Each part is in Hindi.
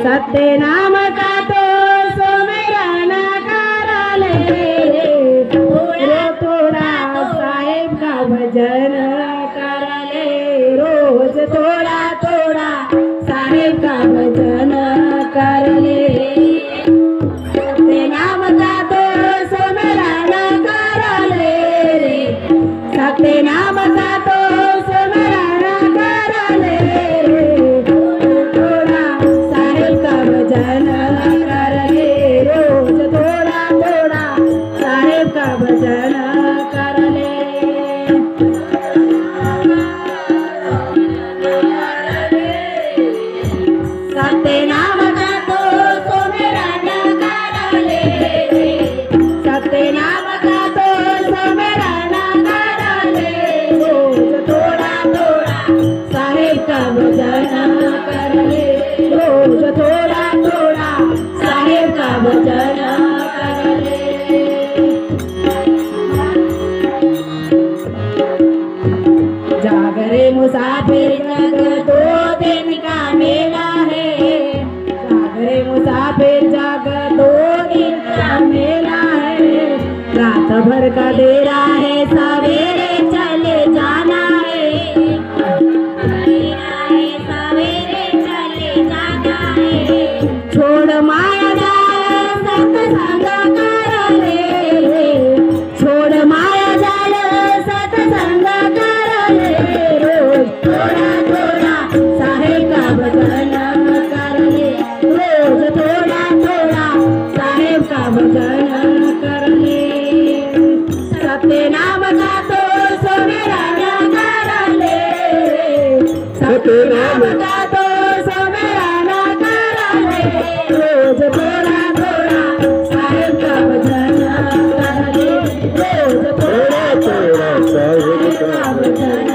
सत्य नाम का तो सुमिरन कर ले, थोड़ा साहेब का भजन कर ले, रोज थोड़ा थोड़ा साहेब का भजन कर ले। सत्य नाम का तो सुमिरन कर ले, सत्य नाम का तो सुमिरन कर ले, थोड़ा साहेब का भजन कर ले, रोज थोड़ा थोड़ा साहेब का भजन कर ले। सत्य नाम का तो सुमिरन कर ले, सत्य नाम का तो सुमिरन कर ले, रोज थोड़ा थोड़ा साहेब का भजन कर ले, रोज थोड़ा थोड़ा साहेब का भजन कर ले। जागरे मुसाफिर जग 2 दिन का मेला है, जागरे मुसाफिर जग 2 दिन का मेला है, रात भर का डेरा है सवेरे चले जाना है, सवेरे चले जाना है, छोड़ माया जाल सत्संग कर ले, छोड़ माया जाल सत्संग कर ले, रोज थोड़ा थोड़ा साहेब का भजन कर ले, रोज थोड़ा थोड़ा साहेब का भजन कर ले। सत्य नाम का तो सुमिरन कर ले, सत्य नाम का तो सुमिरन कर ले, रोज थोड़ा थोड़ा साहेब का भजन कर ले, रोज थोड़ा थोड़ा साहेब का भजन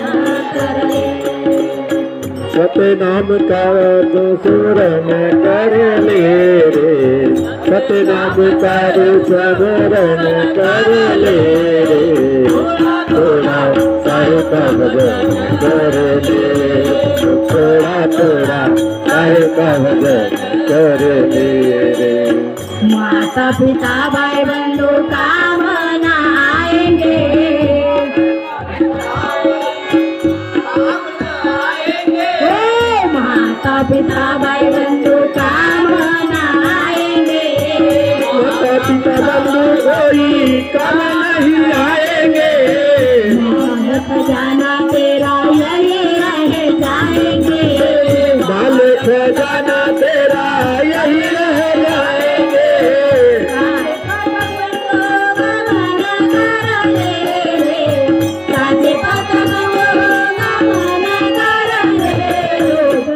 कर ले। सत्य नाम का तो सुमिरन कर ले रे, सत्य नाम का तो सुमिरन कर ले रे, थोड़ा साहेब का भजन कर ले, थोड़ा थोड़ा साहेब का भजन कर ले रे। माता पिता भाई बंधु काम न आएंगे, माता पिता भाई बंधु काम न आएंगे, माता पिता बंधु कोई काम नहीं आएंगे, माल खजाना तेरा यही रह जाएंगे, माल खजाना तेरा यही रह जाएंगे,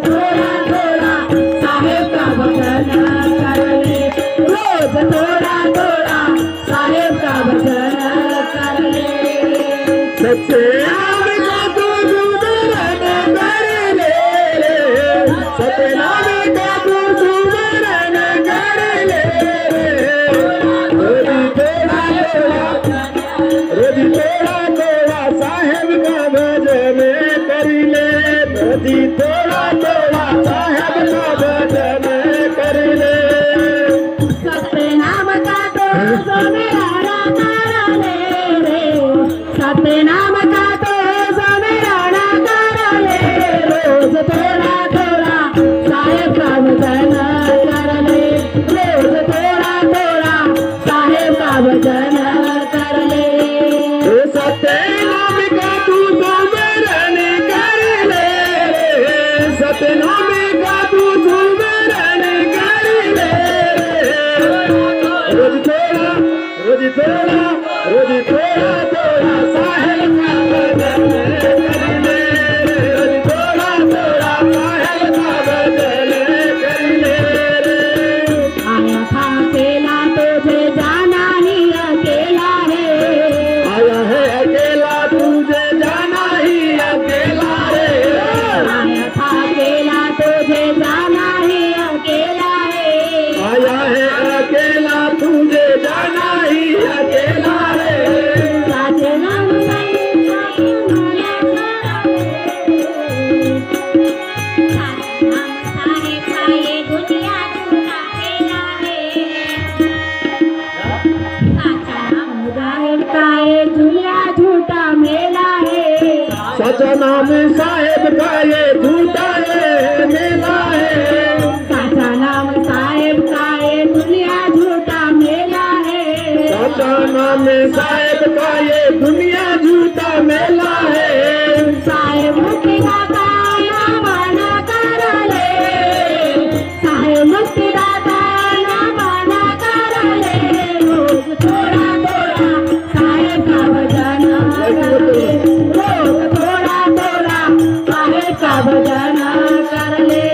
थोड़ा थोड़ा साहेब का भजन कर ले। सत्य नाम का तू सुमिरन कर ले, सत्य नाम का तू सुमिरन कर ले, रोज थोड़ा थोड़ा, रोज थोड़ा थोड़ा साहेब का भजन कर ले, रोज थोड़ा थोड़ा साहेब का भजन कर ले। सत्य नाम का तो सुमिरन कर ले रे, सत्य नाम का तो सुमिरन कर ले, रोज थोड़ा थोड़ा साहेब का भजन कर ले, रोज थोड़ा थोड़ा साहेब का भजन कर ले। सत्य नाम का तू सुमिरन कर ले, सत्य नाम का तू सुमिरन कर ले, रोज थोड़ा रोज थोड़ा रोज थोड़ा थोड़ा साहेब का भजन कर ले, रोज थोड़ा थोड़ा साहेब का भजन कर ले। आया था अकेला तुझे जाना ही अकेला है, आया है अकेला तुझे जाना ही अकेला रे, आया था अकेला तुझे जाना ही अकेला है, आया है अकेला तुझे जाना ही अकेला साचा नाम साहेब का ये झूठा ये मेला है। साचा नाम साहेब का ये दुनिया झूठा मेला है। साचा नाम साहेब का ये दुनिया झूठा मेला है। साहेब मुक्तिदाता नामाना करले, साहेब मुक्तिदाता नामाना करले, रोज थोडा थोडा साहेब का भजन करले, रोज थोडा थोडा साहेब का भजन करले।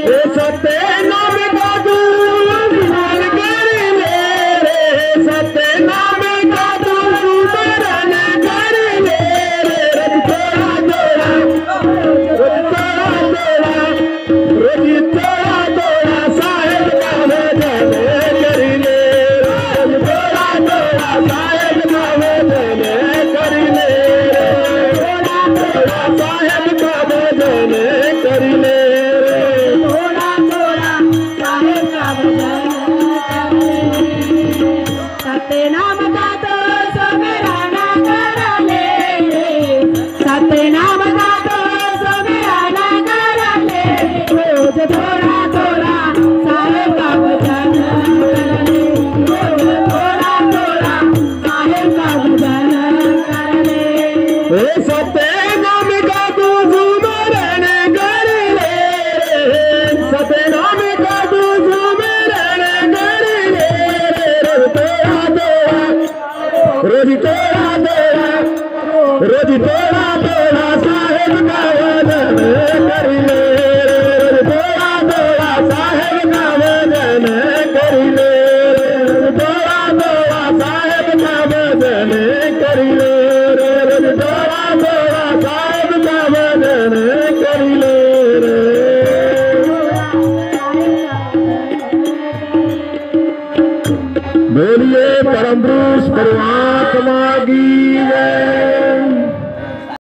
हे सत्य नाम का तू स्मरण कर ले रे, सत्य नाम का तू स्मरण कर ले रे। रोज थोड़ा थोड़ा साहेब का भजन कर ले, रोज थोड़ा थोड़ा साहेब का भजन कर ले, थोड़ा थोड़ा साहेब का भजन कर ले। थोड़ा थोड़ा साहेब का भजन करले। सत्य नाम का तो सुमिरन करले, सत्य नाम का तो सुमिरन करले, रोज थोड़ा थोड़ा साहेब का भजन करले, रोज थोड़ा थोड़ा साहेब का भजन करले। हे सत्य नाम का तू सुमिरन कर ले, सत्य नाम का तू सुमिरन कर ले, रोज थोड़ा थोड़ा, रोज थोड़ा थोड़ा साहेब का भजन कर ले, रोज थोड़ा थोड़ा साहेब का भजन कर ले, थोड़ा थोड़ा साहेब का भजन कर ले, रोज थोड़ा थोड़ा साहेब का भजन कर ले। बोलिए परम पुरुष परमात्मा की जय।